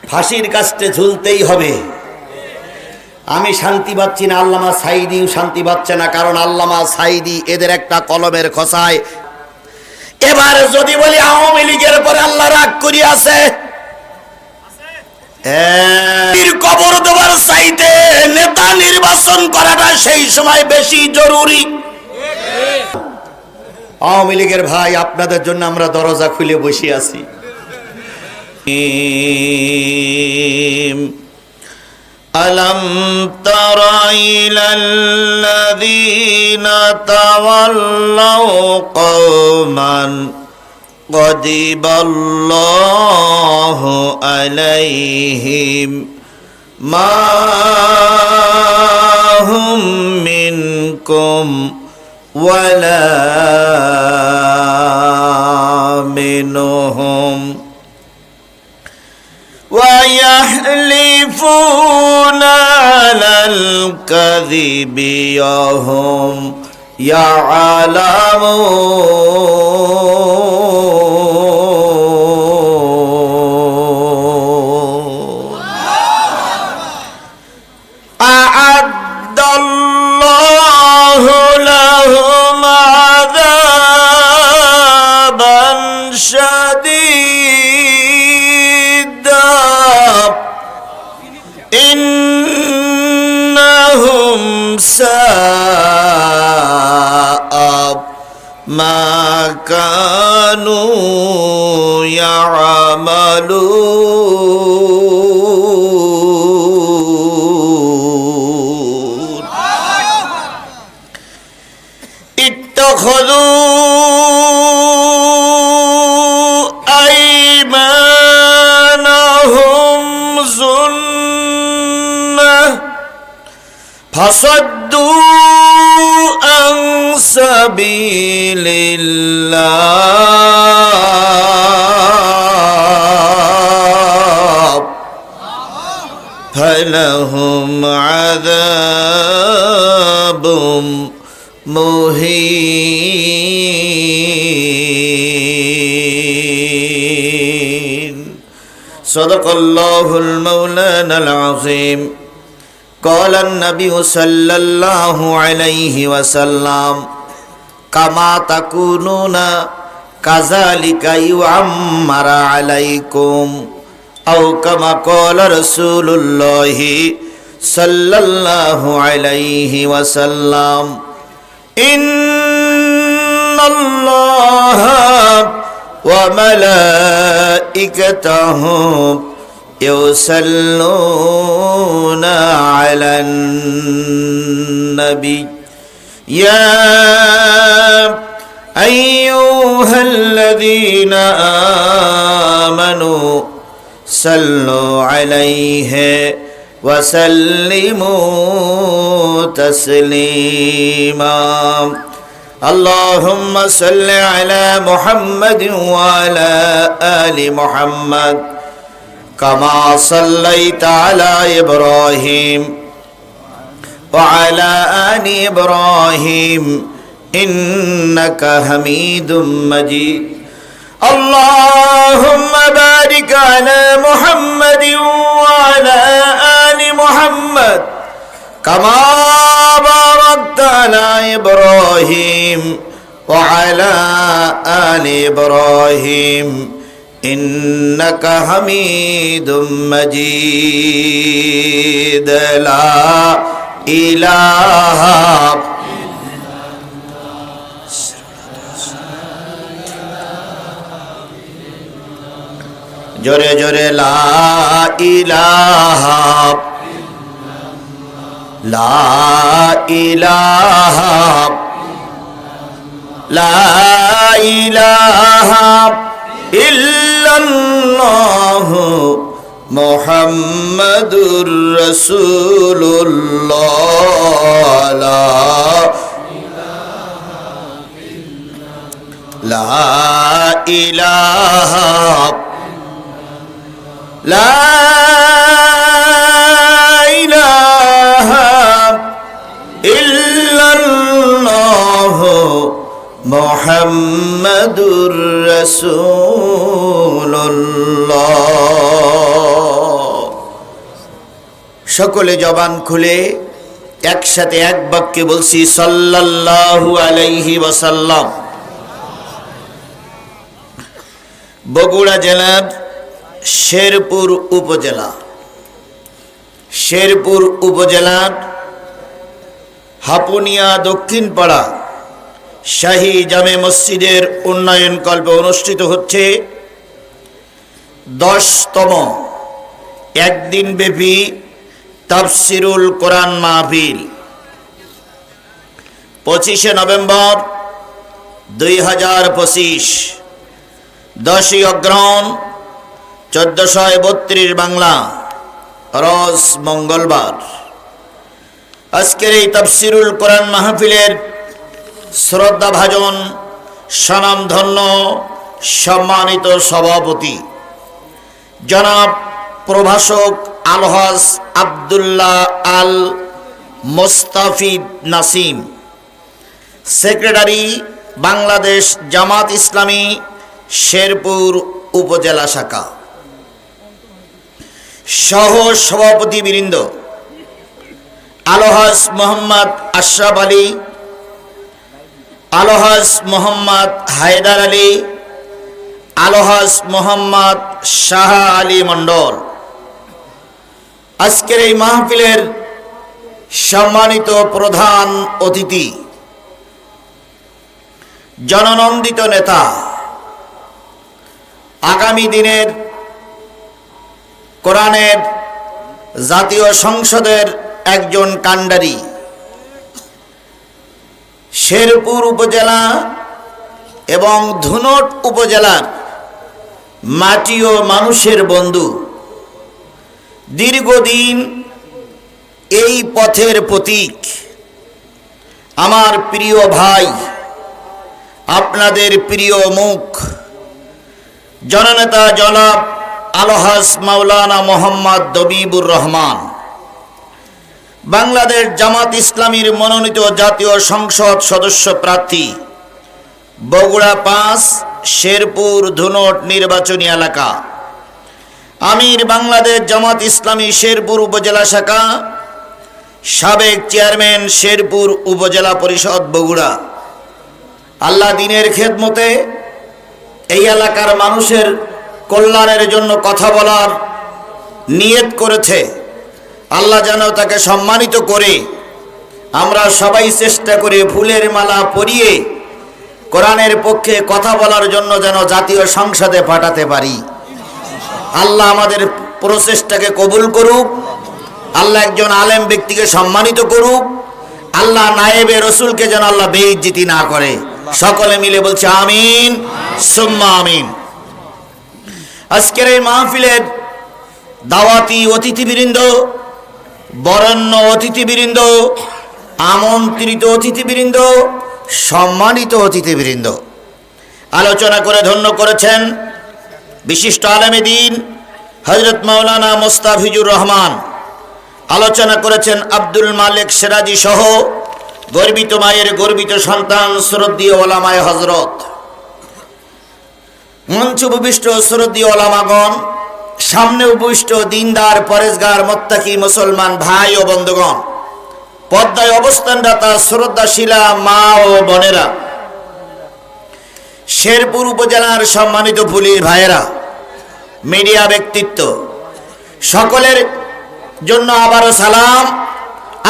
ফাঁসির কাস্টে ঝুলতেই হবে। আমি শান্তি পাচ্ছি না, আল্লামা সাঈদীও শান্তি পাচ্ছে না, কারণ আল্লামা সাঈদী এদের একটা কলমের খোসায়। এবার যদি বলি আওয়ামী লীগের পরে আল্লাহ রাগ করিয়াছে, কবর দেওয়ার চাইতে নেতা নির্বাচন করাটা সেই সময় বেশি জরুরি। আওয়ামী লীগের ভাই, আপনাদের জন্য আমরা দরজা খুলে বসে আছি। আলম তারা ইলাল্লাযীনা তাওয়াল্লাউ কওমান গদিবাল্লাহু আলাইহিম মা হুম মিনকুম ওয়ালা মিনহুম ويحلفون على الكذب وهم يعلمون أعد الله لهم عذابا شديدا إنهم ساء ما كانوا يعملون اتخذوا أيمانهم جنة فصدوا عن سبيل الله فلهم عذاب مهين صدق الله المولانا العظيم قال النبي صلى الله عليه وسلم كما تكونون كذلك يعمر عليكم أو كما قال رسول الله صلى الله عليه وسلم إن الله وملائكته يصلون على النبي يا أيها الذين آمنوا صلوا عليه وسلموا تسليما اللهم صل على محمد وعلى آل محمد كما صليت على إبراهيم وعلى آل إبراهيم إنك حميد مجيد اللهم بارك على محمد وعلى آل محمد كما باركت على إبراهيم وعلى آل إبراهيم إنك حميد مجيد لا إله জোরে জোরে লা ইলাহা লা ইলাহা লা ইলাহা ইল্লাল্লাহু মুহাম্মাদুর রাসূলুল্লাহ লা ইলাহা لا إله إلا الله محمد رسول الله সকলে জবান খুলে একসাথে এক বাক্যে বলছি সাল্লাল্লাহু আলাইহি ওয়াসাল্লাম। বগুড়া জেলার শেরপুর উপজেলার হাপুনিয়া দক্ষিণ পাড়া শাহী জামে মসজিদের উন্নয়ন কল্পে অনুষ্ঠিত হচ্ছে 10তম একদিন ব্যাপী তাফসিরুল কোরআন মাহফিল। 25শে নভেম্বর 2025, 10ই অগ্রহণ 1432 বাংলা, রোজ মঙ্গলবার। আজকের এই তাফসিরুল কোরআন মাহফিলের শ্রদ্ধাভাজন স্বনামধন্য সম্মানিত সভাপতি জনাব প্রভাষক আলহাজ আব্দুল্লাহ আল মোস্তাফিদ নাসিম, সেক্রেটারি বাংলাদেশ জামাত ইসলামী শেরপুর উপজেলা শাখা, সহ সভাপতিবৃন্দ আলহাজ মোহাম্মদ আশরাফ আলী, আলহাজ মোহাম্মদ হায়দার আলী, আলহাজ মোহাম্মদ শাহ আলী মণ্ডল, আজকের এই মাহফিলের সম্মানিত প্রধান অতিথি, জননন্দিত নেতা, আগামী দিনের কোরআনের জাতীয় সংসদের একজন কাণ্ডারি, শেরপুর উপজেলা এবং ধুনট উপজেলার মাটি ও মানুষের বন্ধু, দীর্ঘদিন এই পথের প্রতীক, আমার প্রিয় ভাই, আপনাদের প্রিয় মুখ, জননেতা জনাব আলহাজ মাওলানা মোহাম্মদ দবিবুর রহমান, বাংলাদেশ জামাত ইসলামীর মনোনীত জাতীয় সংসদ সদস্য প্রার্থী, বগুড়া 5 শেরপুর ধুনট নির্বাচনী এলাকা, আমির বাংলাদেশ জামাত ইসলামী শেরপুর উপজেলা শাখা, সাবেক চেয়ারম্যান শেরপুর উপজেলা পরিষদ বগুড়া। আল্লাহ দিনের খেদমতে এই এলাকার মানুষের কল্যাণের জন্য কথা বলার নিয়ত করেছে। আল্লাহ যেন তাকে সম্মানিত করে আমরা সবাই চেষ্টা করে ফুলের মালা পরিয়ে কোরআনের পক্ষে কথা বলার জন্য যেন জাতীয় সংসদে পাঠাতে পারি। আল্লাহ আমাদের প্রচেষ্টাকে কবুল করুক। আল্লাহ একজন আলেম ব্যক্তিকে সম্মানিত করুক। আল্লাহ নায়েবে রসুলকে যেন আল্লাহ বেইজ্জতি না করে। সকলে মিলে বলছে আমিন সুম্মা আমিন। আজকের এই মাহফিলের দাওয়াতি অতিথিবৃন্দ, বরেণ্য অতিথিবৃন্দ, আমন্ত্রিত অতিথিবৃন্দ, সম্মানিত অতিথিবৃন্দ, আলোচনা করে ধন্য করেছেন বিশিষ্ট আলেমে দ্বীন হযরত মাওলানা মোস্তাফিজুর রহমান, আলোচনা করেছেন আব্দুল মালিক সিরাজি সহ গর্বিত মায়ের গর্বিত সন্তান শ্রদ্ধেয় ওলামায়ে হযরত, মঞ্চ উপবিষ্ট শ্রদ্ধেয় ওলামাগণ, সামনে উপবিষ্ট দিনদার পরেজগার মুত্তাকি মুসলমান ভাই ও বন্ধুগণ, পর্দায় অবস্থানরতা শ্রদ্ধাশীলা মা ও বোনেরা, শেরপুর উপজেলার সম্মানিত পুলিশ ভাইয়েরা, মিডিয়া ব্যক্তিত্ব, সকলের জন্য আবারও সালাম।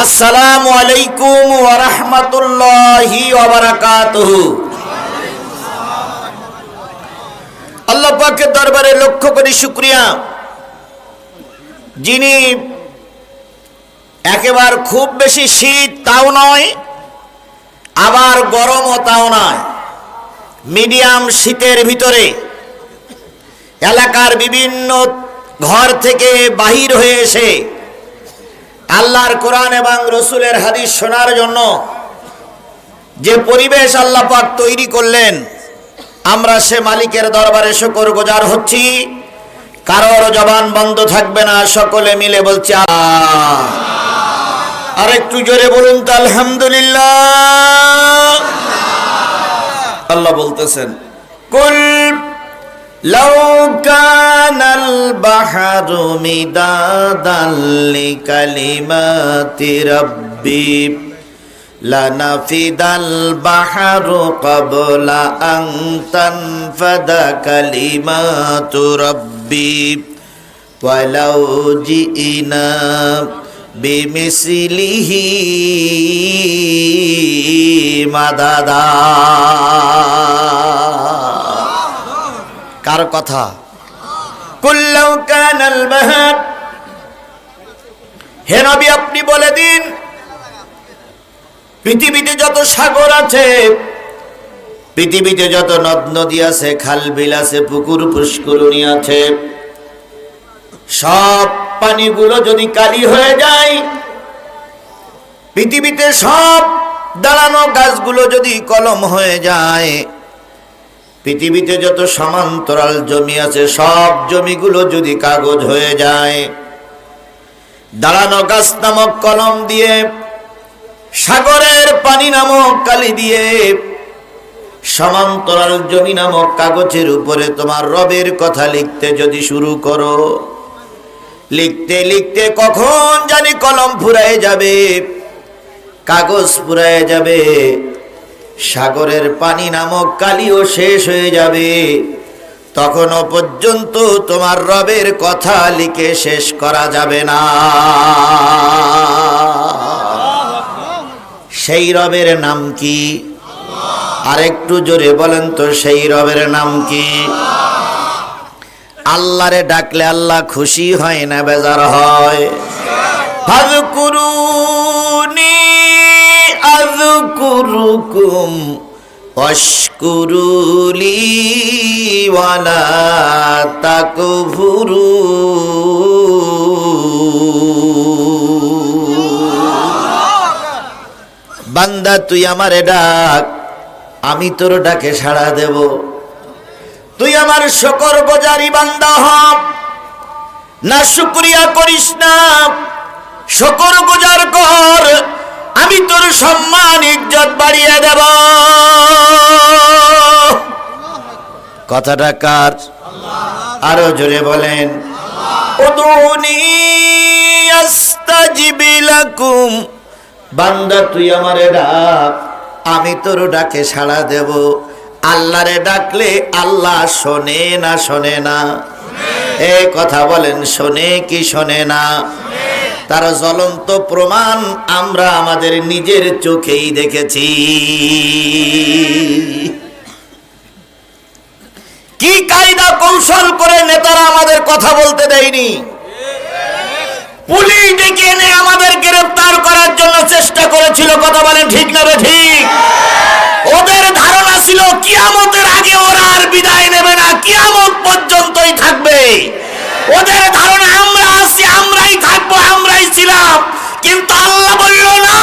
আসসালামু আলাইকুম ওয়া রাহমাতুল্লাহি ওয়া বারাকাতুহু। আল্লাহ পাকের দরবারে লক্ষ কোটি শুকরিয়া, যিনি একেবারে খুব বেশি শীত তাও নয়, আবার গরমও তাও নয়, মিডিয়াম শীতের ভিতরে এলাকার বিভিন্ন ঘর থেকে বাহির হয়ে এসে আল্লাহর কোরআন এবং রসুলের হাদিস শোনার জন্য যে পরিবেশ আল্লাহ পাক তৈরি করলেন, আমরা সে মালিকের দরবারে শুকরগুজার হচ্ছি। কারোর জবান বন্ধ থাকবে না, সকলে মিলে বলছি আর একটু জোরে বলুন তো আলহামদুলিল্লাহ। আল্লাহ বলতেছেন কুল লাউ কানাল বাহরু মিদাদান লিকালিমাতি রাব্বি লানাফিদাল বাহরু ক্বাবলা আন তানফাদা কালিমাতু রাব্বি ওয়ালাউ জিইনা বিমিসলিহি মাদাদা। কার কথা? কুল্লাউ কানাল বাহর, হে নবী আপনি বলে দিন পৃথিবীতে যত সাগর আছে, পৃথিবীতে যত নদ নদী আছে, খাল বিল আছে, পুকুর পুষ্করিণী আছে, সব পানিগুলো যদি কালি হয়ে যায়, পৃথিবীতে সব দাঁড়ানো গাছগুলো যদি কলম হয়ে যায়, পৃথিবীতে যত সমান্তরাল জমি আছে সব জমিগুলো যদি কাগজ হয়ে যায়, দাঁড়ানো গাছ নামক কলম দিয়ে, সাগরের পানি নামক কালি দিয়ে, সমান্তরাল জমি নামক কাগজের উপরে তোমার রবের কথা লিখতে যদি শুরু করো, লিখতে লিখতে কখন জানি কলম ফুরায় যাবে, কাগজ ফুরায় যাবে, সাগরের পানি নামক কালিও শেষ হয়ে যাবে, তখনও পর্যন্ত তোমার রবের কথা লিখে শেষ করা যাবে না। সেই রবের নাম কি? আরেকটু জোরে বলেন তো, সেই রবের নাম কি? আল্লাহরে ডাকলে আল্লাহ খুশি হয় না বেজার হয়? ফাযকুরুনি আযকুরুকুম ওয়াশকুরুলি ওয়ালা তাকফুরুন। বান্দা তুই আমারে ডাক, আমি তোর ডাকে সাড়া দেব। তুই আমার শুকরগুজারি বান্দা হ, না শুকরিয়া করিস না, শুকরগুজার কর, আমি তোর সম্মান ইজ্জত বাড়িয়ে দেব। কথাটা কার? আরো জোরে বলেন। উদুনি আস্তাজিব লাকুম, বান্দা তুই আমারে ডাক, আমি তোর ডাকে সাড়া দেব। আল্লাহরে ডাকলে আল্লাহ শোনে না শোনে না? এই কথা বলেন, শোনে কি শোনে না? তার জ্বলন্ত প্রমাণ আমরা আমাদের নিজের চোখেই দেখেছি। কি কায়দা কৌশল করে নেতারা আমাদের কথা বলতে দেয়নি, পুলিশ ডেকে এনে আমাদের গ্রেফতার করার জন্য চেষ্টা করেছিল। কথা বলেন ঠিক না ঠিক? ওদের ধারণা ছিল কিয়ামতের আগে ওরা আর বিদায় নেবে না, কিয়ামত পর্যন্তই থাকবে। ওদের ধারণা আমরা আছি, আমরাই থাকবো, আমরাই ছিলাম। কিন্তু আল্লাহ বলল না,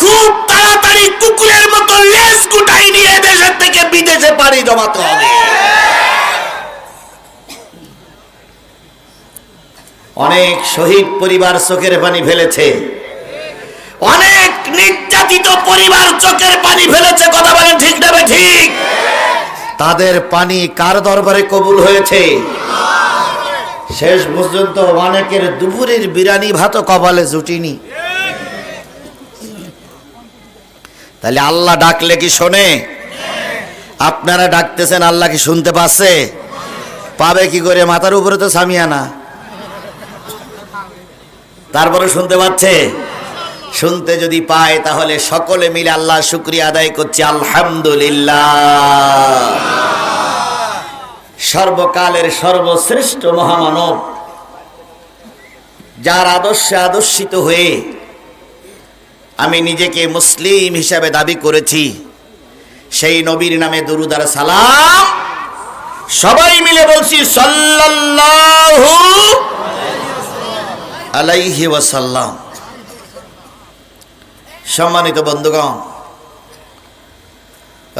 খুব তাড়াতাড়ি কুকুরের মতো লেজ গুটাই নিয়ে দেশের থেকে বিদেশে পাড়ি জমাতে হবে। অনেক শহীদ পরিবার চোখের পানি ফেলেছে, অনেক নির্যাতিত পরিবার চোখের পানি ফেলেছে। কথা বলেন ঠিক না ঠিক? তাদের পানি কার দরবারে কবুল হয়েছে? শেষ পর্যন্ত অনেকের দুপুরের বিরানি ভাত কপালে জুটিনি। তাহলে আল্লাহ ডাকলে কি শোনে? আপনারা ডাকতেছেন, আল্লাহ কি শুনতে পাচ্ছে? পাবে কি করে? মাথার উপরে তো সামিয়ানা, তারপরে শুনতে পাচ্ছে। শুনতে যদি পায় তাহলে সকলে মিলে আল্লাহ শুকরিয়া আদায় করছি, আলহামদুলিল্লাহ। সর্বকালের সর্বশ্রেষ্ঠ মহামানব, যার আদর্শে আদর্শিত হয়ে আমি নিজেকে মুসলিম হিসাবে দাবি করেছি, সেই নবীর নামে দরুদ আর সালাম সবাই মিলে বলছি সাল্লাল্লাহু আলাইহি ওয়াসাল্লাম। সম্মানিত বন্ধুগণ,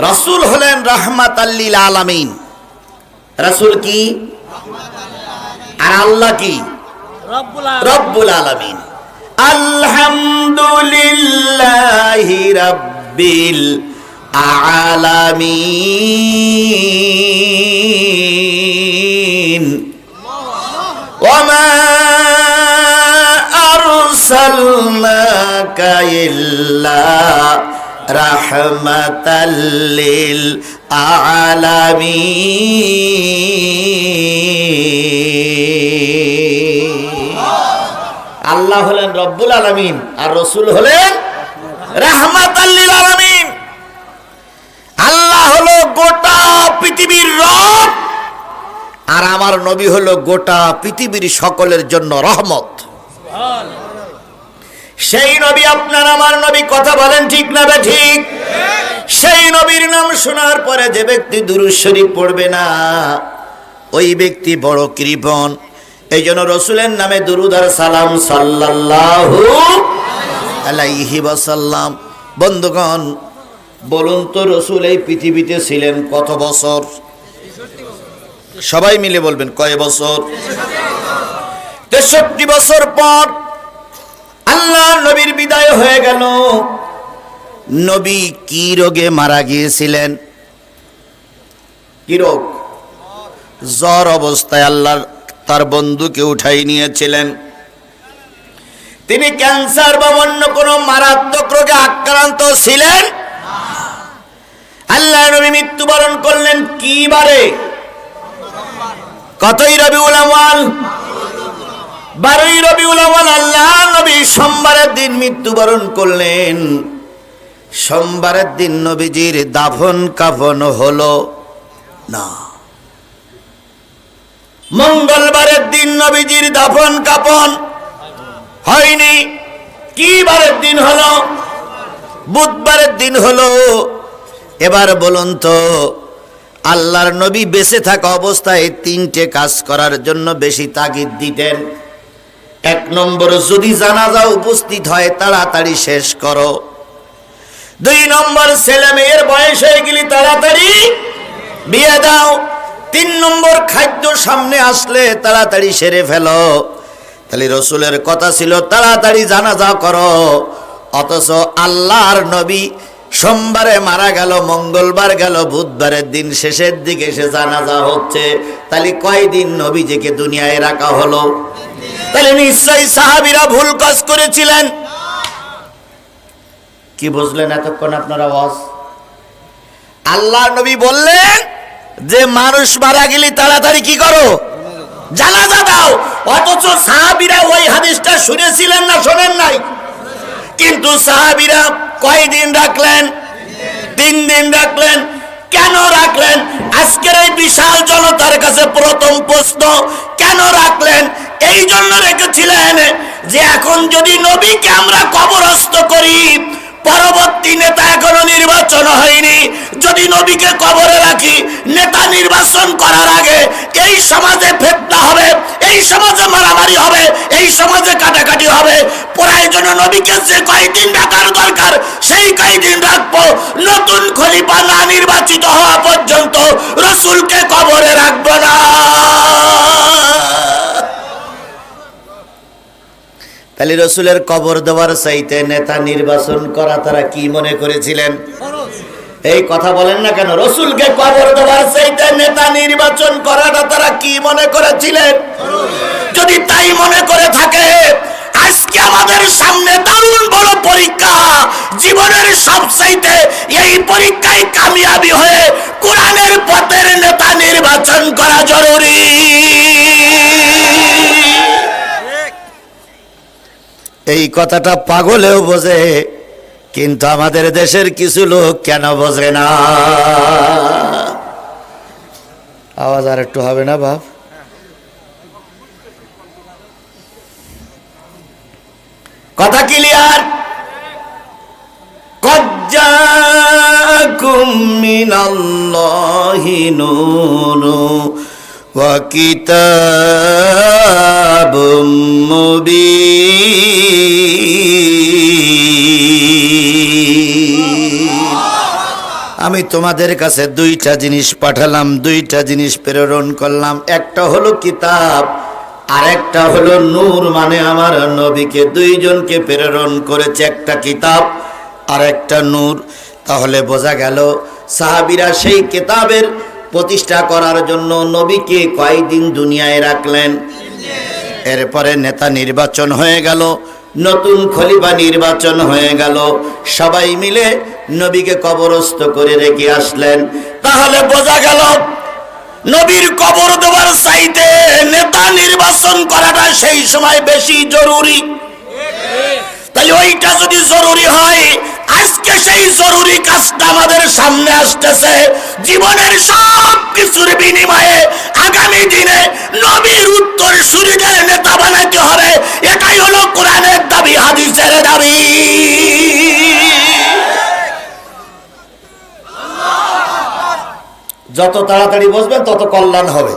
রাসূল হলেন রাহমাতাল লিল আলামিন। রাসূল কি? আর আল্লাহ কি? রব্বুল আলামিন। আলহামদুলিল্লাহি রাব্বিল আলামিন ওয়া মা আরসালনাকা ইল্লা রাহমাতাল লিল আলামিন। আল্লাহ হলেন রব্বুল আলামিন আর রাসূল হলেন রাহমাতাল লিল আলামিন। আল্লাহ হলো গোটা পৃথিবীর রব আর আমার নবী হলো গোটা পৃথিবীর সকলের জন্য রহমত। সেই নবী আপনার আমার নবী, কথা বলেন ঠিক না ঠিক? সেই নবীর নাম শোনার পরে যে ব্যক্তি দুরূদ শরীফ পড়বে না ওই ব্যক্তি বড় কৃপণ। এই জন্য রসুলের নামে দুরূদ আর সালাম সাল্লাল্লাহু আলাইহি ওয়াসাল্লাম। বন্ধুগণ বলুন তো রসুল এই পৃথিবীতে ছিলেন কত বছর? সবাই মিলে বলবেন কয় বছর? 63 বছর পর আল্লাহ নবীর বিদায় হয়ে গেল। নবী কি রোগে মারা গিয়েছিলেন? কি রোগ? জ্বর অবস্থায় আল্লাহ তার বন্ধুকে উঠাই নিয়েছিলেন। তিনি ক্যান্সার বা অন্য কোনো মারাত্মক রোগে আক্রান্ত ছিলেন। আল্লাহ নবী মৃত্যুবরণ করলেন কি বারে? কতই রবিউল আউয়াল? 12ই রবিউল আউয়াল আল্লাহ নবী সোমবারের দিন মৃত্যুবরণ করলেন। সোমবারের দিন নবীজির দাফন কাফন হলো না। মঙ্গলবারের দিন নবীজির দাফন কাফন হয়নি। কি বারের দিন হলো? বুধবারের দিন হলো। এবার বলুন তো আল্লাহর নবী বেঁচে থাকা অবস্থায় 3টে কাজ করার জন্য বেশি তাগিদ দিতেন। 1 নম্বর, যদি জানাজা উপস্থিত হয় তাড়াতাড়ি শেষ করো। 2 নম্বর, ছেলে মেয়ের বয়স হয়ে গেলে তাড়াতাড়ি বিয়ে দাও। 3 নম্বর, খাদ্য সামনে আসলে তাড়াতাড়ি সেরে ফেলো। তাহলে রসুলের কথা ছিল তাড়াতাড়ি জানাজা করো। অথচ আল্লাহর নবী সোমবারে মারা গেল, মঙ্গলবার গেল, বুধবারের দিন শেষের দিকে সে জানাজা হচ্ছে। তাহলে কয়দিন নবীজিকে দুনিয়ায় রাখা হলো? তাহলে নিশ্চয়ই সাহাবীরা ভুল কাজ করেছিলেন। কি বুঝলেন এতক্ষণ আপনারা? ওয়াজ আল্লাহর নবী বললেন যে মানুষ মারা গেলে তাড়াতাড়ি কি করো? জানাজা দাও। অথচ সাহাবীরা ওই হাদিসটা শুনেছিলেন না শোনেন নাই? কিন্তু সাহাবীরা কয়দিন রাখলেন? 3 দিন রাখলেন। কেন রাখলেন? আজকের এই বিশাল জনতার কাছে প্রথম প্রশ্ন, কেন রাখলেন? এই জন্য রেখেছিলেন যে এখন যদি নবীকে আমরা কবরস্থ করি, পরবর্তী নেতা এখনো নির্বাচন হয়নি, যদি নবীকে কবরে রাখি, নেতা নির্বাচন করার আগে এই সমাজে ফিতনা হবে, এই সমাজে মারামারি হবে, এই সমাজে কাটাকাটি হবে। প্রয়োজন নবীকে যে কয়দিন রাখার দরকার সেই কয়দিন রাখবো। নতুন খলিফা না নির্বাচিত হওয়া পর্যন্ত রাসূলকে কবরে রাখবো না। তাহলে রসুলের কবর দেওয়ার চাইতে নেতা নির্বাচন করা তারা কি মনে করেছিলেন? এই কথা বলেন না কেন? রসুলকে কবর দেওয়ার চাইতে নেতা নির্বাচন করাটা তারা কি মনে করেছিলেন? যদি তাই মনে করে থাকে, আজকে আমাদের সামনে দারুণ বড় পরীক্ষা, জীবনের সবচাইতে এই পরীক্ষায় কামিয়াবি হয়ে কোরআনের পথের নেতা নির্বাচন করা জরুরি। এই কথাটা পাগলেও বোঝে, কিন্তু আমাদের দেশের কিছু লোক কেন বোঝে না? আওয়াজ আর একটু হবে না বাপ? কথা ক্লিয়ার? قد جاءكم من الله نور وكتاب مبين। আমি তোমাদের কাছে 2টা জিনিস পাঠালাম, 2টা জিনিস প্রেরণ করলাম। একটা হলো কিতাব, আর একটা হলো নূর, মানে আমার নবীকে 2 জনকে প্রেরণ করেছে, একটা কিতাব আর একটা নূর। তাহলে বোঝা গেল সাহাবীরা সেই কিতাবের প্রতিষ্ঠা করার জন্য নবীকে কয়দিন দুনিয়ায় রাখলেন। এরপরে নেতা নির্বাচন হয়ে গেল, নতুন খলিফা নির্বাচন হয়ে গেল, সবাই মিলে নবীকে কবরস্থ করে রেখে আসলেন। তাহলে বোঝা গেল নবীর কবর দেওয়ার চাইতে নেতা নির্বাচন করাটা সেই সময় বেশি জরুরি। তাই ওইটা যদি জরুরি হয়, আজকে সেই জরুরি কাজটা আমাদের সামনে আসতেছে। জীবনের সব কিছুর বিনিময়ে আগামী দিনে নবীর উত্তর সূরিদের নেতা বানাইতে হবে। এটাই হলো কোরআনের দাবি, হাদিসের দাবি। যত তাড়াতাড়ি বসবেন তত কল্যাণ হবে,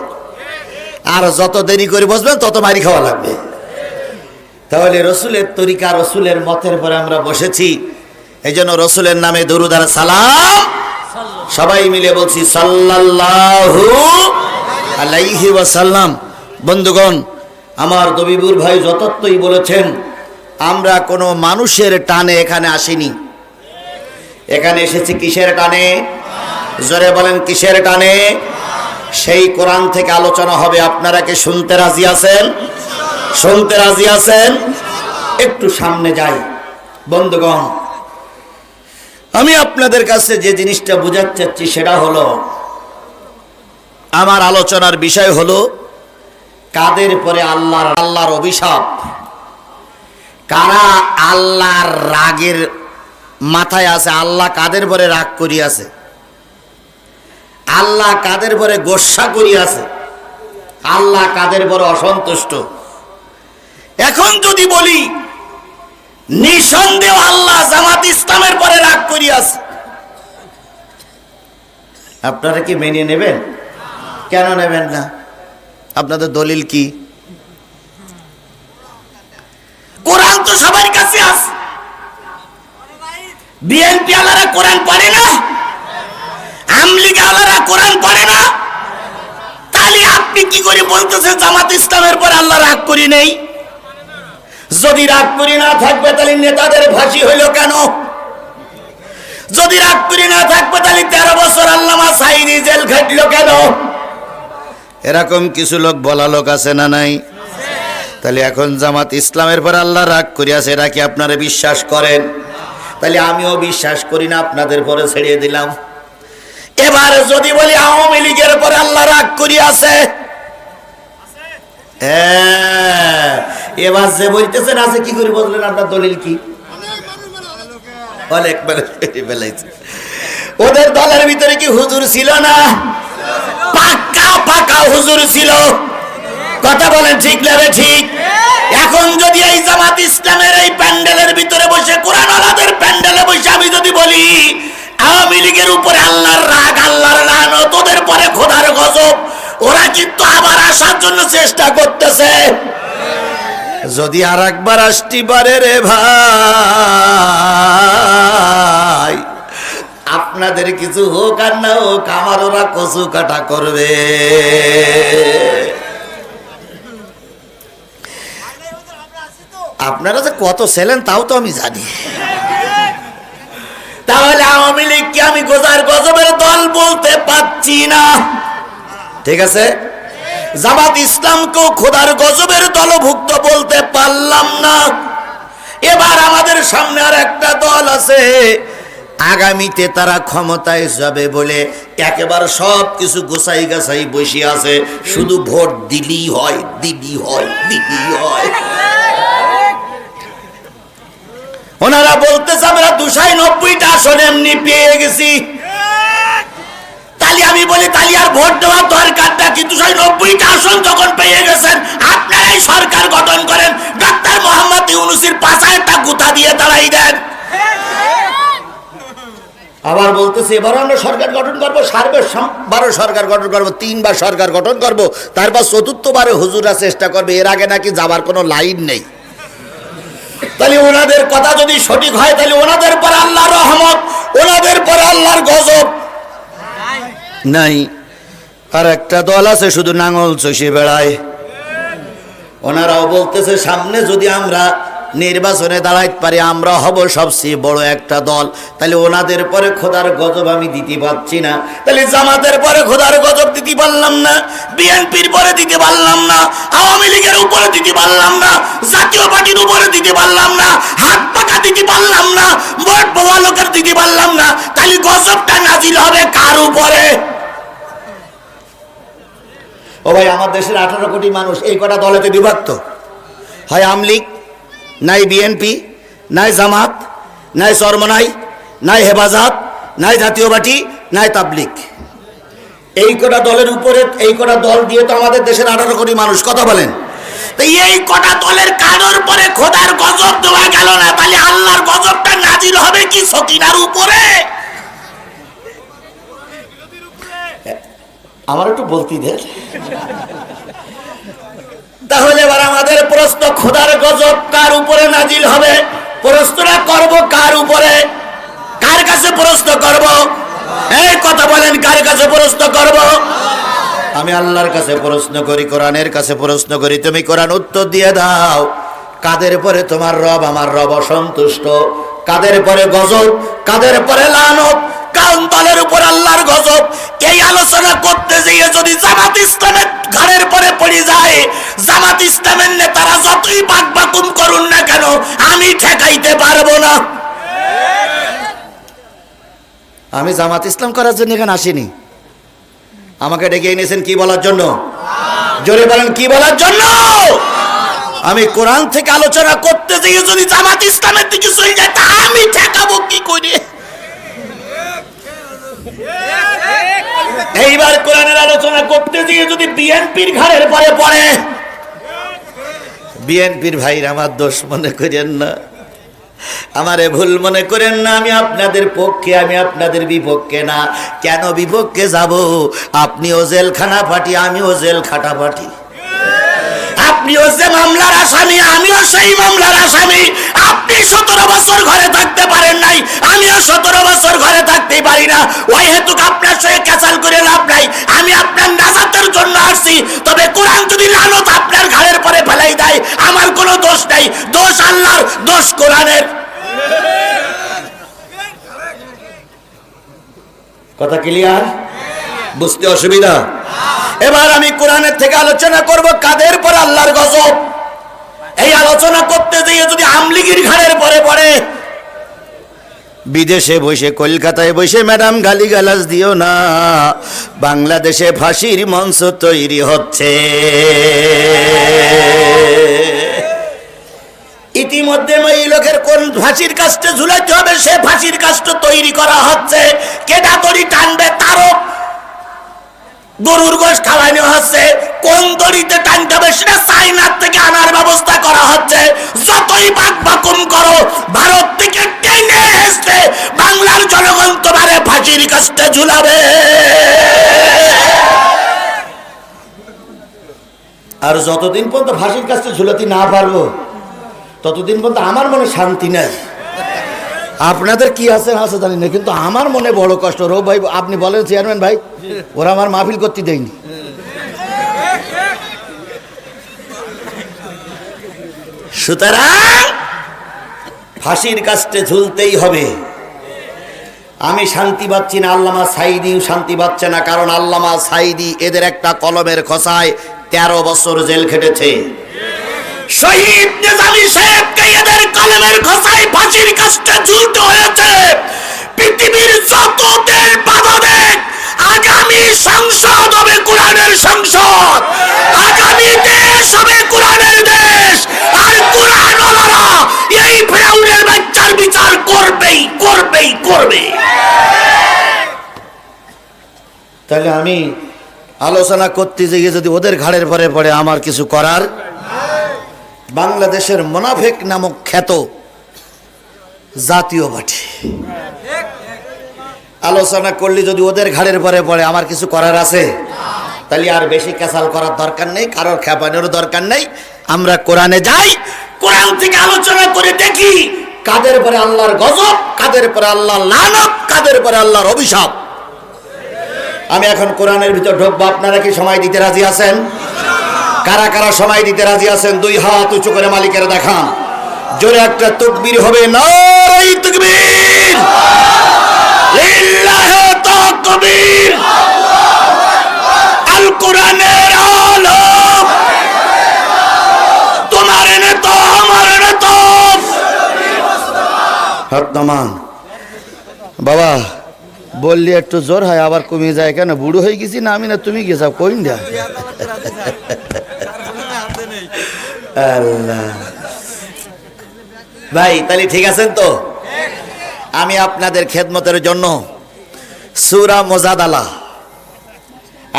আর যত দেরি করে বসবেন তত মারি খাওয়া লাগবে। তাহলে রসুলের তরিকা, রসুলের মতের পরে আমরা বসেছি। এই জন্য রসুলের নামে দরুদ আর সালাম সবাই মিলে বলছি সাল্লাল্লাহু আলাইহি ওয়াসাল্লাম। বন্ধুগণ, আমার দবিবুর ভাই যতত্বই বলেছেন, আমরা কোনো মানুষের টানে এখানে আসিনি। এখানে এসেছি কিসের টানে? জোরে বলেন, কিসের টানে? সেই কোরআন থেকে আলোচনা হবে। আপনারা কি শুনতে রাজি আছেন? শুনতে রাজি আছেন? একটু সামনে যাই। বন্ধুগণ, আমি আপনাদের কাছে যে জিনিসটা বুঝাতে চাচ্ছি সেটা হলো, আমার আলোচনার বিষয় হলো কাদের পরে আল্লাহর অভিশাপ, কারা আল্লাহর রাগের মাথায় আছে, আল্লাহ কাদের পরে রাগ করিয়াছে, আল্লাহ কাদের পরে গোসা করিয়াছে, আল্লাহ কাদের পরে অসন্তুষ্ট। এখন যদি বলি নিঃসন্দেহ আল্লাহ জামাত ইসলামের পরে রাগ করিয়াছে, আপনারা কি মেনে নেবেন? কেন নেবেন না? আপনাদের দলিল কি? কোরআন তো সবার কাছে আছে। বিএনপি আলারা কোরআন পড়ে না, আমলিগ আলারা কোরআন পড়ে না, তাহলে আপনি কি করে বলতেছেন জামাত ইসলামের পর আল্লাহ রাগ করি নেই? যদি রাগ করি না থাকবে তাহলে নেতাদের ফাঁসি হইল কেন? যদি রাগ করি না থাকবে তাহলে 13 বছর আল্লামা সাইদি জেল খাটল কেন? এরকম কিছু লোক বলা লোক আছে না নাই? তাহলে এখন জামাত ইসলামের পর আল্লাহ রাগ করিয়াছে, এরা কি আপনারা বিশ্বাস করেন? তাহলে আমিও বিশ্বাস করি না, আপনাদের পরে ছেড়ে দিলাম। এবার যদি বলি আওয়ামী লীগের পরে আল্লাহ রাগ করিয়াছে, এবার যে বলতেছেন আছে, কি করে বললেন? আপনার দলিল কি? ওদের দলের ভিতরে কি হুজুর ছিল না? পাক্কা পাকা হুজুর ছিল। কথা বলেন ঠিক না রে? ঠিক। এখন যদি এই জামাত ইসলামের এই প্যান্ডেলের ভিতরে বসে, কোরআন ওয়ালাদের প্যান্ডেলে বসে আমি যদি বলি আওয়ামী লীগের উপরে আল্লাহর রাগ, আল্লাহর লানত, ওদের পরে খোদার গজব, ওরা কিন্তু আবার আসার জন্য চেষ্টা করতেছে। যদি আর একবার আসতে পারে রে ভাই, আপনাদের কিছু হোক আর না হোক, আমার ওরা কচু কাটা করবে। আপনারা যে কত ছিলেন তাও তো আমি জানি। তাহলে আওয়ামী লীগকে আমি খোদার গজবের দল বলতে পারছি না, ঠিক আছে? জামাত ইসলামকেও খোদার গজবের দলভুক্ত বলতে পারলাম না। এবার আমাদের সামনে আর একটা দল আছে, আগামীতে তারা ক্ষমতায় যাবে বলে একেবারে সব কিছু গোছাই গাছাই বসে আছে, শুধু ভোট দিলেই হয়, দিলেই হয়, দিলেই হয়। ওনারা বলতেছে আমরা 290টা আসন এমনি পেয়ে গেছি। তাহলে আমি বলি তাহলে আর ভোট দেওয়ার দরকারটা কি? 290টা আসন যখন পেয়ে গেছেন, আপনারাই সরকার গঠন করেন, ডক্টর মোহাম্মদ ইউনূসের পাছায় একটা গুতা দিয়ে দাঁড়াই দেন। আবার বলতেছে এবার আমরা সরকার গঠন করবো, 12 সরকার গঠন করবো, 3 বার সরকার গঠন করবো, তারপর 4র্থবারে হুজুরা চেষ্টা করবে। এর আগে নাকি যাবার কোনো লাইন নেই। তাহলে ওনাদের কথা যদি সঠিক হয়, তাহলে ওনাদের পর আল্লাহর রহমত, ওনাদের পর আল্লাহর গজব নাই। আর একটা দল আছে শুধু নাঙল চষে বেড়ায়। ওনারাও বলতেছে সামনে যদি আমরা নির্বাচনে দাঁড়াইতে পারি, আমরা হব সবচেয়ে বড় একটা দল। তাহলে ওনাদের পরে খোদার গজব আমি দিতে পারছি না, তাহলে জামাতের পরে খোদার গজব দিতে পারলাম না, বিএনপির পরে দিতে পারলাম না, আওয়ামী লীগের উপরে দিতে পারলাম না, জাতীয় পার্টির উপরে দিতে পারলাম না, হাত পাকা দিতে পারলাম না, ভোট পাওয়া লোকের দিতে পারলাম না, তাহলে গজবটা নাজিল হবে কার উপরে? ও ভাই, আমার দেশের 18 কোটি মানুষ এই কটা দলেতে বিভক্ত। হয় আওয়ামী লীগ, নাই বিএনপি, নাই জামাত, নাই চরমনাই, নাই হেফাজত, নাই জাতীয় পার্টি, নাই তাবলিগ। এই কটা দলের উপরে, এই কটা দল দিয়ে তো আমাদের দেশের 18 কোটি মানুষ। কথা বলেন, এই কটা দলের কারোর পরে খোদার গজব দেওয়া গেল না, তাহলে আল্লাহর গজবটা নাজিল হবে কি সকিনার উপরে? আমার একটু বলতে দে। তাহলে এবার আমাদের প্রশ্ন, খোদার গজব কার উপরে নাজিল হবে? প্রশ্নটা করব কার উপরে? কার কাছে প্রশ্ন করব? এই কথা বলেন, কার কাছে প্রশ্ন করব? আমি আল্লাহর কাছে প্রশ্ন করি, কোরআনের কাছে প্রশ্ন করি। তুমি কোরআন উত্তর দিয়ে দাও, কাদের পরে তোমার রব আমার রব অসন্তুষ্ট? কাদের পরে গজব, কাদের পরে লানত, কোন দলের উপর আল্লাহর গজব? এই আলোচনা করতে গিয়ে যদি জামাত ইসলামের ঘাড়ের পরে পড়ে যায়, জামাত ইসলামের নেতারা যতই বাকবাকুম করুন না কেন, আমি ঠেকাইতে পারবো না। আমি জামাত ইসলাম করার জন্য এখানে আসিনি। আমাকে ডেকে এনেছেন কি বলার জন্য? জোরে বলেন, কি বলার জন্য? আমি কোরআন থেকে আলোচনা করতে গিয়ে যদি জামাত ইসলামের দিকে চলে যায়, তা আমি ঠেকাবো কি করে? এইবার কোরআনের আলোচনা করতে গিয়ে যদি বিএনপির ঘাড়ের পরে পড়ে, বিএনপির ভাইরা আমার দোষ মনে করেন না, আমারে ভুল মনে করেন না। আমি আপনাদের পক্ষে, আমি আপনাদের বিপক্ষে না। কেন বিপক্ষে যাব? আপনিও জেলখানা পাটি, আমিও জেল খাটা পাটি। আপনিও যে মামলার আসামি, আমিও সেই মামলার আসামি। আপনি 17 বছর ঘরে থাকতে পারেন নাই, আমিও 17 বছর ঘরে থাকতেই পারি না। ওই হেতুক আপনার সঙ্গে ক্যাচাল করে লাভ নাই। আমি আপনার নাজাতের জন্য আসছি। তবে কোরআন যদি লানত আপনার ঘাড়ের পরে ফেলাই দেয়, আমার কোনো দোষ নেই। দোষ আল্লাহর, দোষ কোরআনের। কথা ক্লিয়ার? বুঝতে অসুবিধা? এবার আমি কোরআনের থেকে আলোচনা করব কাদের পর আল্লাহর গজব। এই আলোচনা করতে গিয়ে যদি আমলিগির ঘাড়ের পরে পড়ে, বিদেশে বসে, কলকাতায় বসে ম্যাডাম গালিগালাজ দিও না, বাংলাদেশে ফাঁসির মঞ্চ তৈরি হচ্ছে। ইতিমধ্যে ওই লোকের কোন ফাঁসির কাস্টে ঝুলাতে হবে, সে ফাঁসির কাস্ট তৈরি করা হচ্ছে। কেটা দড়ি টানবে, তারও গরুর গোশ খাওয়ানো হচ্ছে। কোন দড়িতে টানতে হবে সেটা চাইনার থেকে আনার ব্যবস্থা করা হচ্ছে। যতই বাকবাকুম করো, ভারত থেকে টেনে এসে বাংলার জনগণ তোমারে ফাঁসির কাস্টে ঝুলাবে। আর যতদিন পর্যন্ত ফাঁসির কাস্টে ঝুলাতে না পারবো, ততদিন পর্যন্ত আমার মনে শান্তি নাই। আপনাদের কি আছে আছে জানি না, কিন্তু আমার মনে বড় কষ্ট। রো ভাই, আপনি বলেন চেয়ারম্যান ভাই, ওরা আমার মাহফিল করতে দেয়নি। সুতরাং ফাঁসির কাস্টে ঝুলতেই হবে। আমি শান্তি পাচ্ছি না, আল্লামা সাঈদীও শান্তি পাচ্ছে না, কারণ আল্লামা সাঈদী এদের একটা কলমের খোসায় 13 বছর জেল খেটেছে। শহীদ নিজামী সাহেবকে এদের কলমের খোসায় ফাঁসির কাস্টে ঝুলতে হয়েছে। পৃথিবীর যত দেশ বাধা দেখ, আগামী সংসদ হবে কোরআনের সংসদ, আগামী দেশ হবে কোরআনের দেশ। আর কোরআন ওয়ালারা এই ফিরাউনের বাচ্চার বিচার করবেই করবেই করবে। তাহলে আমি আলোচনা করতে গিয়ে যদি ওদের ঘাড়ের পরে পড়ে, আমার কিছু করার। বাংলাদেশের মুনাফিক নামক খ্যাত জাতীয় পার্টি আলোচনা করলে যদি ওদের ঘাড়ের পরে পড়ে, আমার কিছু করার আছে? তাহলে আর বেশি ক্যাসাল করার দরকার নেই, কারোর খেপানোর দরকার নেই। আমরা কোরআনে যাই, কোরআন থেকে আলোচনা করে দেখি কাদের পরে আল্লাহর গজব, কাদের পরে আল্লাহর লানত, কাদের পরে আল্লাহর অভিশাপ। আমি এখন কোরআনের ভিতর ঢুকবো। আপনারা কি সময় দিতে রাজি আছেন? কারা কারা সময় দিতে রাজি আছেন? 2 হাত উঁচু করে মালিকের দেখান। জোরে একটা তাকবীর হবে, নারে তাকবীর, লিল্লাহি তাকবীর, আল কোরআনের আলম, তোমার নেতা আমার নেতা। হাত নামান বাবা, বললি একটু জোর হয় আবার কমে যায় কেন? বুড়ো হয়ে গেছি না আমি, না তুমি গেছাও কইন দা। আল্লাহ ভাই, তাহলে ঠিক আছেন তো? আমি আপনাদের খেদমতের জন্য সূরা মুজাদালা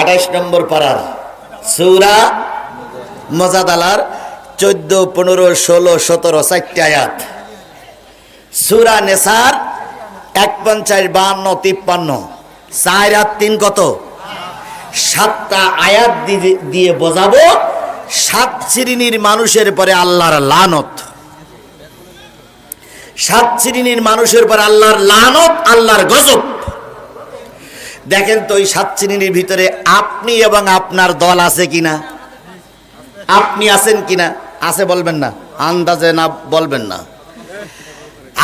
28 নম্বর পারার সূরা মুজাদালার 14, 15, 16, 17 চারটি আয়াত, সূরা নিসার 51, 52, 53, 4 আর 3 কত? 7টা আয়াত দিয়ে বোঝাবো 7 শ্রেণীর মানুষের পরে আল্লাহর লানত। 7 শ্রেণীর মানুষের পর আল্লাহর লানত, আল্লাহর গজব। দেখেন তো এই 7 শ্রেণীর ভিতরে আপনি এবং আপনার দল আছে কিনা? আপনি আছেন কিনা? আছে বলবেন না, আন্দাজে না বলবেন না।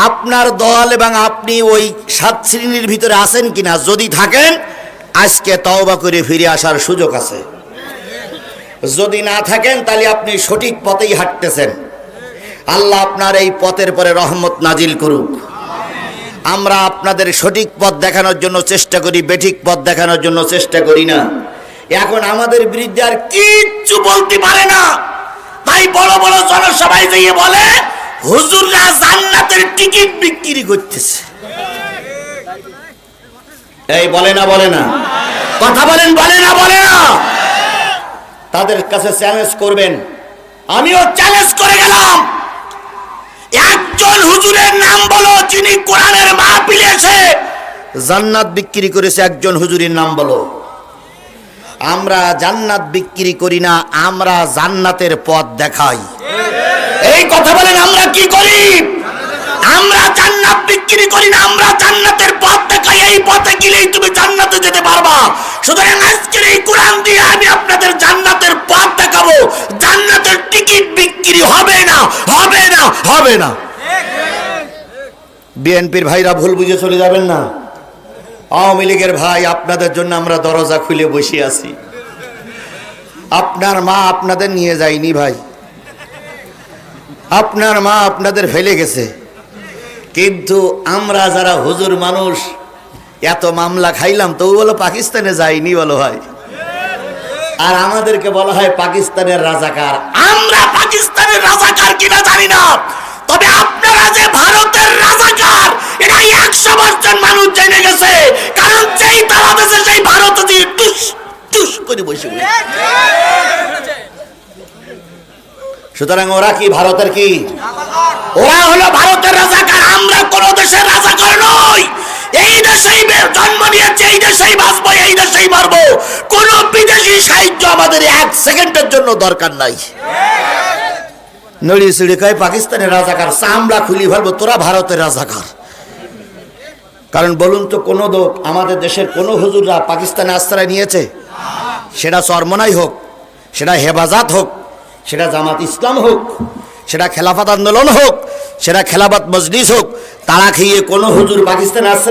আপনার দল এবং আপনি ওই 7 শ্রেণীর ভিতরে আছেন কিনা? যদি থাকেন আজকে তওবা করে ফিরে আসার সুযোগ আছে। যদি না থাকেন তাহলে আপনি সঠিক পথেই হাঁটতেছেন। আল্লাহ আপনার এই পথের পরে রহমত নাজিল করুক। আমরা আপনাদের সঠিক পথ দেখানোর জন্য চেষ্টা করি, বেঠিক পথ দেখানোর জন্য চেষ্টা করি না। এখন আমাদের বিরুদ্ধে আর কিচ্ছু বলতে পারে না, তাই বড় বড় জনসভায় গিয়ে বলে হুজুররা জান্নাতের টিকিট বিক্রি করতেছে। এই বলে না, বলে না, কথা বলেন, বলে না, বলে না। তাদের কাছে চ্যালেঞ্জ করবেন, আমিও চ্যালেঞ্জ করে গেলাম, একজন হুজুরের নাম বলো যিনি কোরআনের মাহফিলে এসে জান্নাত বিক্রি করেছে। একজন হুজুরের নাম বলো। আমরা জান্নাত বিক্রি করি না, আমরা জান্নাতের পথ দেখাই। এই কথা বলেন, আমরা কি করি? আমরা জান্নাত বিক্রি করি না, আমরা জান্নাতের পথ দেখাই। এই পথে গেলেই তুমি জান্নাতে যেতে পারবা। সুতরাং আজকের এই কোরআন দিয়ে আমি আপনাদের জান্নাতের পথ দেখাবো। জান্নাতের টিকিট বিক্রি হবে না, হবে না, হবে না। বিএনপির ভাইরা ভুল বুঝে চলে যাবেন না। আওয়ামী লীগের ভাই, আপনাদের জন্য আমরা দরজা খুলে বসে আছি। আপনার মা আপনাদের নিয়ে যায়নি ভাই, আপনার মা আপনাদের ফেলে গেছে। কিন্তু আমরা যারা হুজুর মানুষ, এত মামলা খাইলাম, তো বলো পাকিস্তানে যাইনি, বলো হয়। আর আমাদেরকে বলা হয় পাকিস্তানের রাজাকার। আমরা পাকিস্তানের রাজাকার কিনা জানি না, তবে আপনারা যে ভারতের রাজাকার এটা 100% মানুষ জেনে গেছে। কারণ যেই তারা দেশে সেই ভারত দিয়ে টুস টুস করে বসে। সুতরাং ওরা কি ভারতের কি? ওরা হলো ভারতের রাজাকার। আমরা কোন দেশের রাজাকার নই। এই দেশেই জন্ম নিয়েছি, এই দেশেই বাঁচবো, এই দেশেই মারবো। কোন বিদেশি সাহায্য আমাদের 1 সেকেন্ডের জন্য দরকার নাই। নড়িয়ে চড়িয়ে কয় পাকিস্তানের রাজাকার, চামড়া খুলি ফেলবো, তোরা ভারতের রাজাকার। কারণ বলুন তো, কোন আমাদের দেশের কোন হুজুররা পাকিস্তানে আশ্রয় নিয়েছে? সেটা চরমনাই হোক, সেটা হেফাজত হোক, সেটা জামাত ইসলাম হোক, সেটা খেলাফত আন্দোলন হোক, সেটা খেলাফত মজলিস হোক, তারা খেয়ে কোনো হুজুর পাকিস্তানে আশ্রয়